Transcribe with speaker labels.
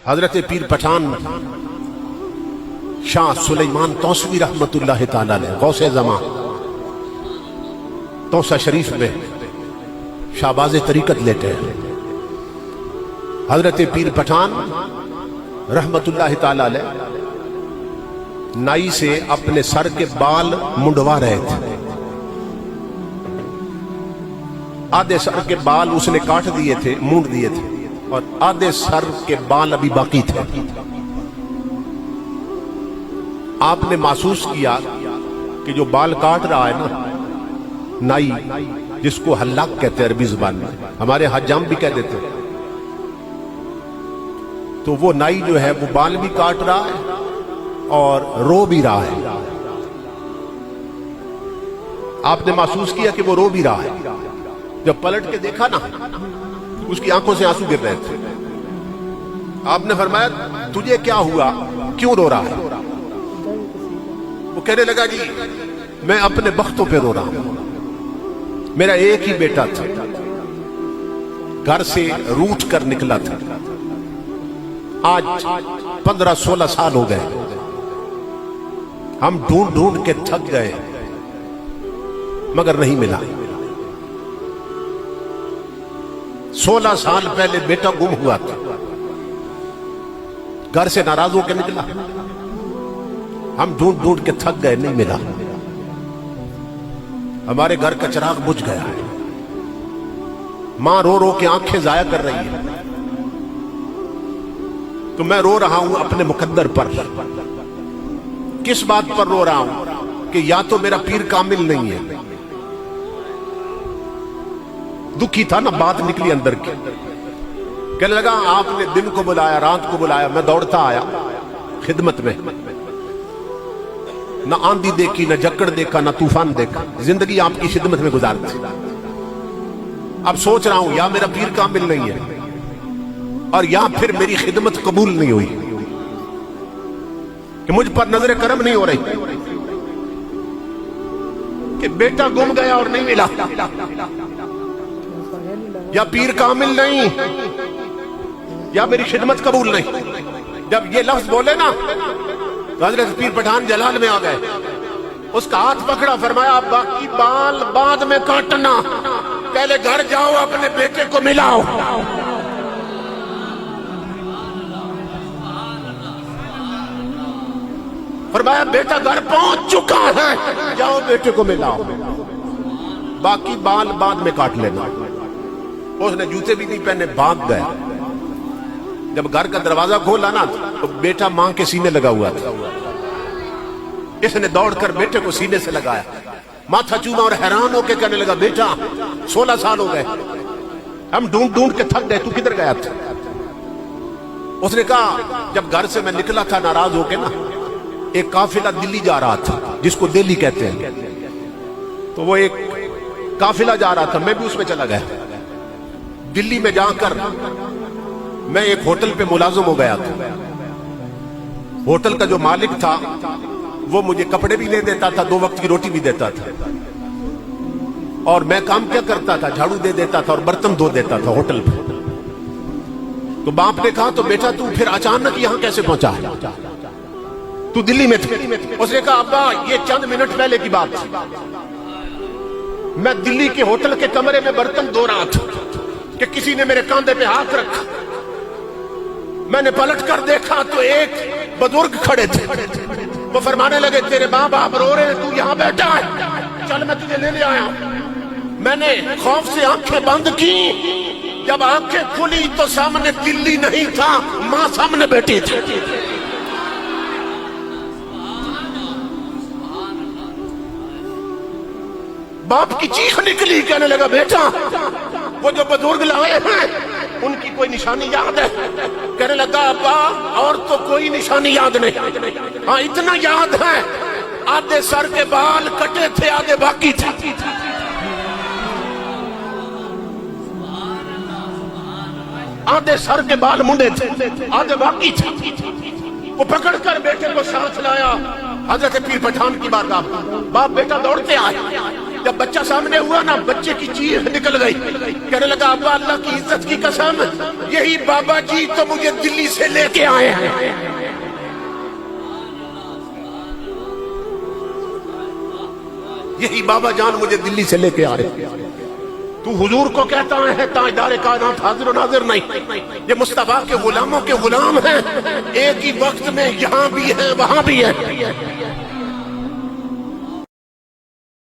Speaker 1: حضرت پیر پٹھان شاہ سلیمان توسوی رحمتullah تعالی علیہ غوث زمان توسہ شریف میں شہباز طریقت لیتے ہیں. حضرت پیر پٹھان رحمتullah تعالی علیہ نائی سے اپنے سر کے بال منڈوا رہے تھے. آدھے سر کے بال اس نے کاٹ دیے تھے, مونڈ دیے تھے, اور آدھے سر کے بال ابھی باقی تھے. آپ نے محسوس کیا کہ جو بال کاٹ رہا ہے نا نائی, جس کو حلاق کہتے ہیں عربی زبان میں, ہمارے حجام بھی کہہ دیتے ہیں, تو وہ نائی جو ہے وہ بال بھی کاٹ رہا ہے اور رو بھی رہا ہے. آپ نے محسوس کیا کہ وہ رو بھی رہا ہے. جب پلٹ کے دیکھا نا اس کی آنکھوں سے آنسو گر رہے تھے. آپ نے فرمایا تجھے کیا ہوا, کیوں رو رہا ہے؟ وہ کہنے لگا جی میں اپنے بختوں پہ رو رہا ہوں. میرا ایک ہی بیٹا تھا, گھر سے روٹھ کر نکلا تھا. آج 15-16 سال ہو گئے, ہم ڈھونڈ ڈھونڈ کے تھک گئے مگر نہیں ملا. 16 سال پہلے بیٹا گم ہوا تھا, گھر سے ناراض ہو کے نکلا, ہم ڈھونڈ ڈھونڈ کے تھک گئے, نہیں ملا. ہمارے گھر کا چراغ بجھ گیا. ماں رو رو کے آنکھیں ضائع کر رہی ہے, تو میں رو رہا ہوں اپنے مقدر پر. کس بات پر رو رہا ہوں کہ یا تو میرا پیر کامل نہیں ہے. دکھی تھا نا, بات نکلی اندر کی. کہنے لگا آپ نے دن کو بلایا, رات کو بلایا, میں دوڑتا آیا خدمت میں. نہ آندھی دیکھی, نہ جکڑ دیکھا, نہ طوفان دیکھا, زندگی آپ کی خدمت میں گزارتی. اب سوچ رہا ہوں یا میرا پیر کامل نہیں ہے اور یا پھر میری خدمت قبول نہیں ہوئی, کہ مجھ پر نظر کرم نہیں ہو رہی, کہ بیٹا گم گیا اور نہیں ملا, یا پیر کامل نہیں یا میری خدمت قبول نہیں. جب یہ لفظ بولے نا تو حضرت پیر پٹھان جلال میں آ گئے. اس کا ہاتھ پکڑا, فرمایا باقی بال بعد میں کاٹنا, پہلے گھر جاؤ اپنے بیٹے کو ملاؤ. فرمایا بیٹا گھر پہنچ چکا ہے, جاؤ بیٹے کو ملاؤ, باقی بال بعد میں کاٹ لینا. اس نے جوتے بھی نہیں پہنے, بھاگ گیا. جب گھر کا دروازہ کھولا نا تو بیٹا ماں کے سینے لگا ہوا تھا. اس نے دوڑ کر بیٹے کو سینے سے لگایا, ماتھا چوما اور حیران ہو کے کہنے لگا بیٹا 16 سال ہو گئے, ہم ڈھونڈ ڈھونڈ کے تھک گئے, تو کدھر گیا تھا؟ اس نے کہا جب گھر سے میں نکلا تھا ناراض ہو کے نا, ایک قافلہ دلی جا رہا تھا جس کو دہلی کہتے ہیں, تو وہ ایک قافلہ جا رہا تھا, میں بھی اس میں چلا گیا. دلی میں جا کر میں ایک ہوٹل پہ ملازم ہو گیا تھا. ہوٹل کا جو مالک تھا وہ مجھے کپڑے بھی دے دیتا تھا, 2 وقت کی روٹی بھی دیتا تھا, اور میں کام کیا کرتا تھا, جھاڑو دے دیتا تھا اور برتن دھو دیتا تھا ہوٹل پہ. تو باپ نے کہا تو بیٹا تو پھر اچانک یہاں کیسے پہنچا ہے, تو دلی میں تھے؟ اس نے کہا ابا یہ چند منٹ پہلے کی بات تھی, میں دلی کے ہوٹل کے کمرے میں برتن دھو رہا تھا کہ کسی نے میرے کاندھے پہ ہاتھ رکھا. میں نے پلٹ کر دیکھا تو ایک بزرگ کھڑے تھے. وہ فرمانے لگے تیرے ماں باپ رو رہے ہیں, تو یہاں بیٹھا ہے, چل میں تجھے لے آیا. میں نے خوف سے آنکھیں بند کی, جب آنکھیں کھلی تو سامنے دلی نہیں تھا, ماں سامنے بیٹھی تھی. باپ کی چیخ نکلی, کہنے لگا بیٹا وہ جو بزرگ لائے ہیں ان کی کوئی نشانی یاد ہے؟ کہنے لگا ابا اور تو کوئی نشانی یاد نہیں, ہاں اتنا یاد ہے آدھے سر کے بال کٹے تھے, آدھے باقی تھے. آدھے سر کے بال منڈے تھے, آدھے باقی تھے. وہ پکڑ کر بیٹے کو ساتھ لایا حضرت پیر پٹھان کی بارگاہ. باپ بیٹا دوڑتے آئے, جب بچہ سامنے ہوا نا، بچے کی چیخ نکل گئی، کہنے لگا ابا اللہ کی عزت کی قسم، یہی بابا جی تو مجھے دلی سے لے کے آئے ہیں۔ یہی بابا جان مجھے دلی سے لے کے آئے۔ تو حضور کو کہتا ہے تاجدار کائنات حاضر و ناظر نہیں، یہ مصطفیٰ کے غلاموں کے غلام ہیں، ایک ہی وقت میں یہاں بھی ہیں وہاں بھی ہیں۔